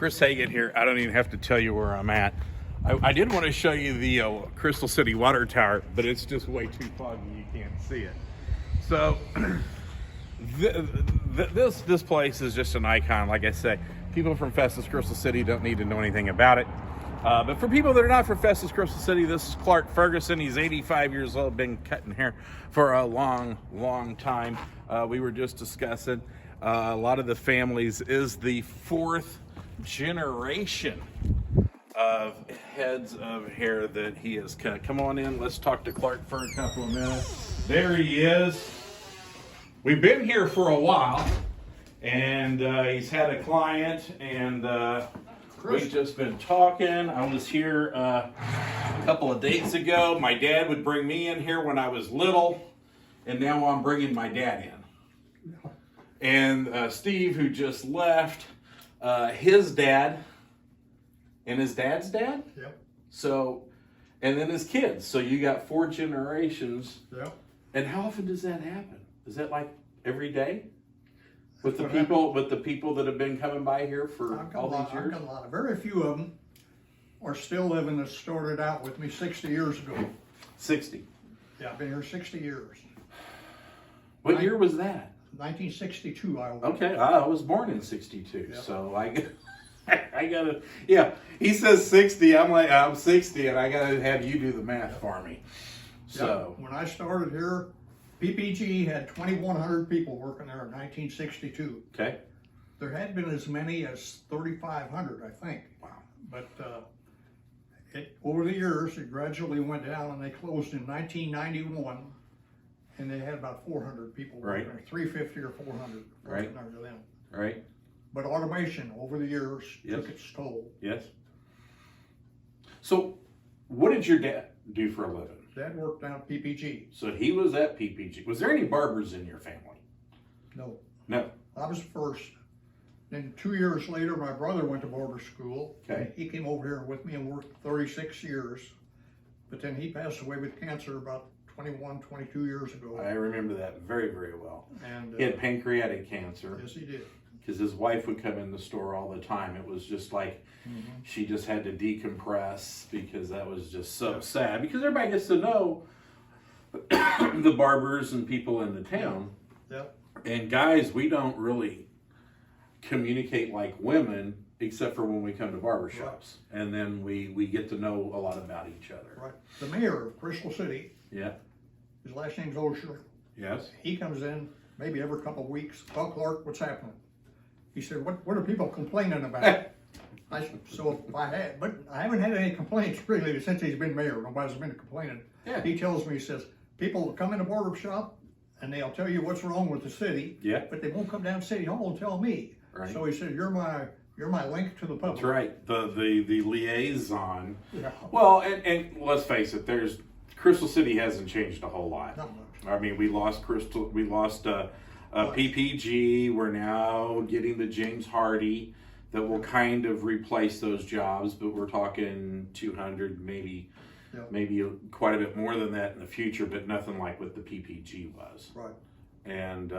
Chris Hagan here. I don't even have to tell you where I'm at. I did want to show you the Crystal City Water Tower, but it's just way too foggy. You can't see it. So this place is just an icon. Like I say, people from Festus Crystal City don't need to know anything about it. But for people that are not from Festus Crystal City, this is Clark Ferguson. He's 85 years old, been cutting hair for a long, long time. We were just discussing a lot of the families is the fourth generation of heads of hair that he has cut. Come on in, let's talk to Clark for a couple of minutes. There he is. We've been here for a while, and he's had a client, and we've just been talking. I was here a couple of days ago. My dad would bring me in here when I was little, and now I'm bringing my dad in. And Steve, who just left, his dad, and his dad's dad? Yep. So, and then his kids. So you got four generations. Yep. And how often does that happen? Is that like every day? With the people that have been coming by here for all these years? I've got a lot. Very few of them are still living that started out with me 60 years ago. 60. Yeah, I've been here 60 years. What year was that? 1962, I was. Okay, I was born in 62, Yep. so I gotta, yeah, he says 60, I'm like, I'm 60, and I gotta have you do the math for me. So. When I started here, PPG had 2,100 people working there in 1962. Okay. There had been as many as 3,500, I think. Wow. But over the years, it gradually went down, and they closed in 1991. And they had about 400 people working there, 350 or 400 working there to them. Right. But automation over the years took its toll. Yes. So, what did your dad do for a living? Dad worked down at PPG. So he was at PPG. Was there any barbers in your family? No. No. I was first. Then 2 years later, my brother went to barber school. Okay. He came over here with me and worked 36 years. But then he passed away with cancer about 21, 22 years ago. I remember that very, very well. And He had pancreatic cancer. yes, he did. Because his wife would come in the store all the time. It was just like she just had to decompress because that was just so sad. Because everybody gets to know the barbers and people in the town. Yep. And guys, we don't really communicate like women except for when we come to barbershops. Right. And then we get to know a lot about each other. Right. The mayor of Crystal City, Yeah. his last name's Osher. Yes. He comes in maybe every couple of weeks. Well, Clark, what's happening? He said, what are people complaining about? I haven't had any complaints really since he's been mayor. Nobody's been complaining. Yeah. He tells me, he says, people will come in the barber shop and they'll tell you what's wrong with the city. Yeah. But they won't come down to City Hall and tell me. Right. So he said, you're my link to the public. That's right. The liaison. Yeah. Well, and let's face it, Crystal City hasn't changed a whole lot. Not much. I mean, we lost PPG. We're now getting the James Hardy that will kind of replace those jobs, but we're talking 200, maybe quite a bit more than that in the future, but nothing like what the PPG was. Right. And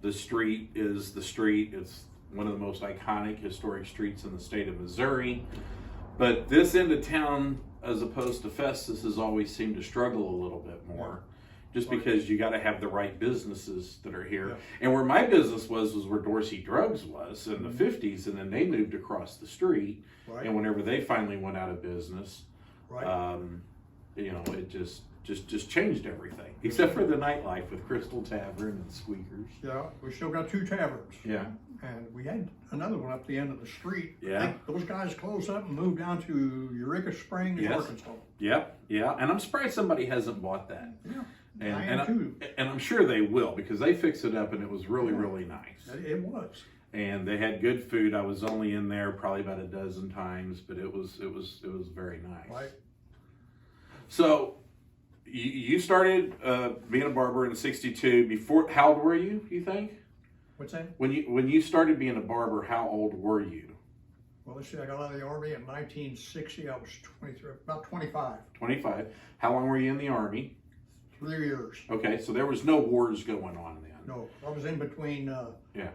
the street is the street. It's one of the most iconic historic streets in the state of Missouri. But this end of town, as opposed to Festus, has always seemed to struggle a little bit more. Just because you got to have the right businesses that are here. Yeah. And where my business was where Dorsey Drugs was in the 50s, and then they moved across the street. Right. And whenever they finally went out of business, Right. it just changed everything. Except for the nightlife with Crystal Tavern and Squeakers. Yeah, we still got 2 taverns. Yeah. And we had another one up the end of the street. Yeah. I think those guys closed up and moved down to Eureka Springs, Yes. Arkansas. Yep, yeah. And I'm surprised somebody hasn't bought that. Yeah. And, I am too. and I'm sure they will, because they fixed it up and it was really, really nice. It was. And they had good food. I was only in there probably about a dozen times, but it was very nice. Right. So you started being a barber in '62. Before, how old were you think? What's that? When you started being a barber, how old were you? Well, let's see, I got out of the Army in 1960. I was 23, about 25. 25. How long were you in the Army? 3 years. Okay, so there was no wars going on then. No, I was in between Yeah.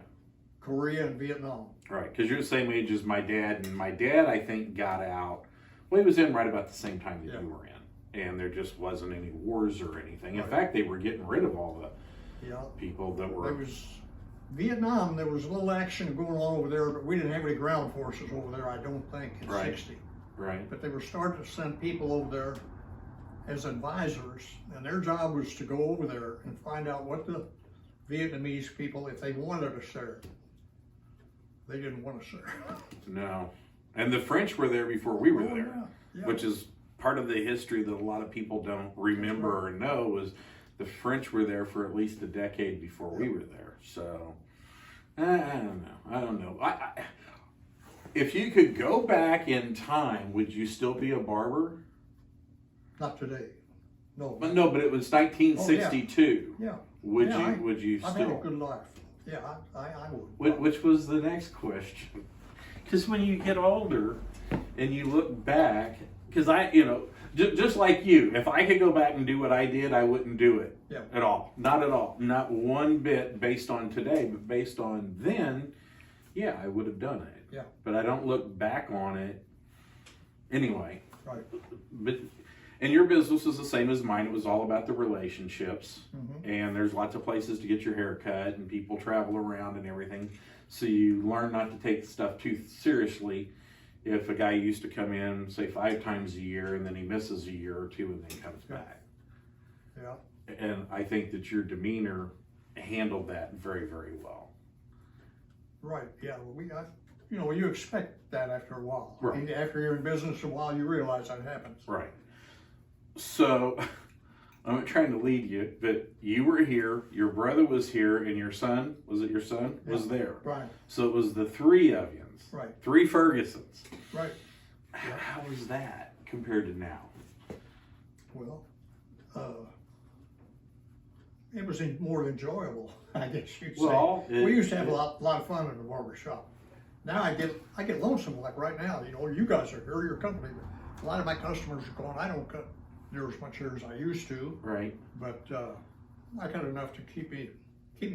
Korea and Vietnam. Right, because you're the same age as my dad, and my dad, I think, got out. Well, he was in right about the same time that you were in, and there just wasn't any wars or anything. In fact, they were getting rid of all the people that were. There was Vietnam. There was a little action going on over there, but we didn't have any ground forces over there. I don't think in '60. Right. But they were starting to send people over there as advisors, and their job was to go over there and find out what the Vietnamese people, if they wanted to serve. They didn't want to serve. No. And the French were there before we were Oh, there, yeah. which is part of the history that a lot of people don't remember or know, was the French were there for at least a decade before we were there. So, I don't know. If you could go back in time, would you still be a barber? Not today. No. But no, but it was 1962. Yeah. Would Yeah, you? Would you I've still? had a good life. Yeah, I would. Which was the next question. Because when you get older and you look back, because just like you, if I could go back and do what I did, I wouldn't do it at all. Not at all. Not one bit based on today, but based on then, yeah, I would have done it. Yeah. But I don't look back on it anyway. Right. But and your business is the same as mine. It was all about the relationships. Mm-hmm. And there's lots of places to get your hair cut, and people travel around and everything. So you learn not to take stuff too seriously. If a guy used to come in, say 5 times a year, and then he misses a year or two and then comes back. Yeah. And I think that your demeanor handled that very, very well. Right. Yeah. Well, you expect that after a while. Right. And after you're in business a while, you realize that happens. Right. So, I'm not trying to lead you, but you were here, your brother was here, and your son, was it your son, was there. Right. So it was the 3 of you. Right. 3 Fergusons. Right. How was that compared to now? Well, it was more enjoyable, I guess you'd say. Well, we used to have a lot of fun in the barber shop. Now I get lonesome, like right now. You guys are here, your company. But a lot of my customers are going. I don't cut near as much hair as I used to. Right. But I cut enough to keep me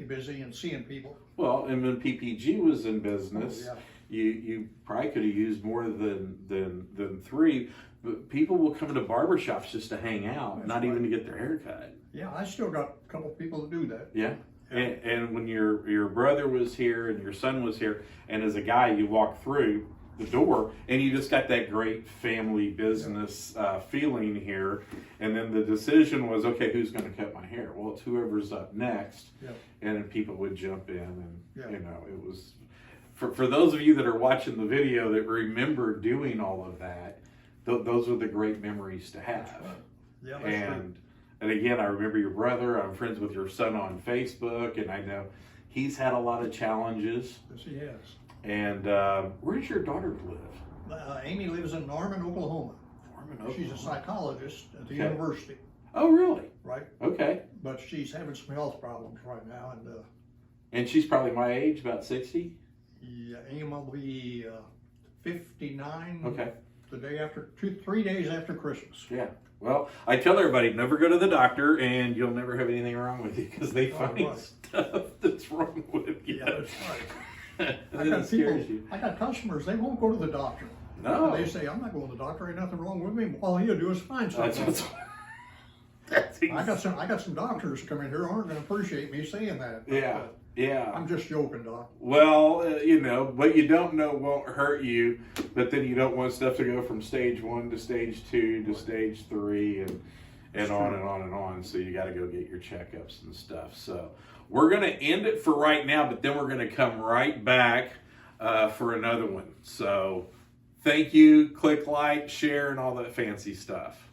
busy and seeing people. Well, and when PPG was in business, you probably could have used more than 3. But people will come to barbershops just to hang out, not even to get their hair cut. Yeah, I still got a couple people that do that. Yeah. And when your brother was here and your son was here, and as a guy, you walk through the door and you just got that great family business feeling here. And then the decision was, okay, who's going to cut my hair? Well, it's whoever's up next. And then people would jump in, and it was for those of you that are watching the video that remember doing all of that. Those are the great memories to have. Yeah, that's true. And again, I remember your brother. I'm friends with your son on Facebook, and I know he's had a lot of challenges. Yes, he has. And where does your daughter live? Amy lives in Norman, Oklahoma. She's a psychologist at the university. Oh, really? Right. Okay. But she's having some health problems right now, and she's probably my age, about 60. Yeah, Amy will be 59. Okay. The day after, 3 days after Christmas. Yeah. Well, I tell everybody, never go to the doctor, and you'll never have anything wrong with you, because they find stuff that's wrong with you. Yeah, that's right. I got customers, they won't go to the doctor. No. They say, I'm not going to the doctor, ain't nothing wrong with me. All he'll do is find something. I got some doctors come in here who aren't going to appreciate me saying that. Yeah. I'm just joking, Doc. Well, what you don't know won't hurt you, but then you don't want stuff to go from stage 1 to stage 2 to stage 3 and on and on and on. So you got to go get your checkups and stuff. So we're going to end it for right now, but then we're going to come right back for another one. So thank you. Click like, share, and all that fancy stuff.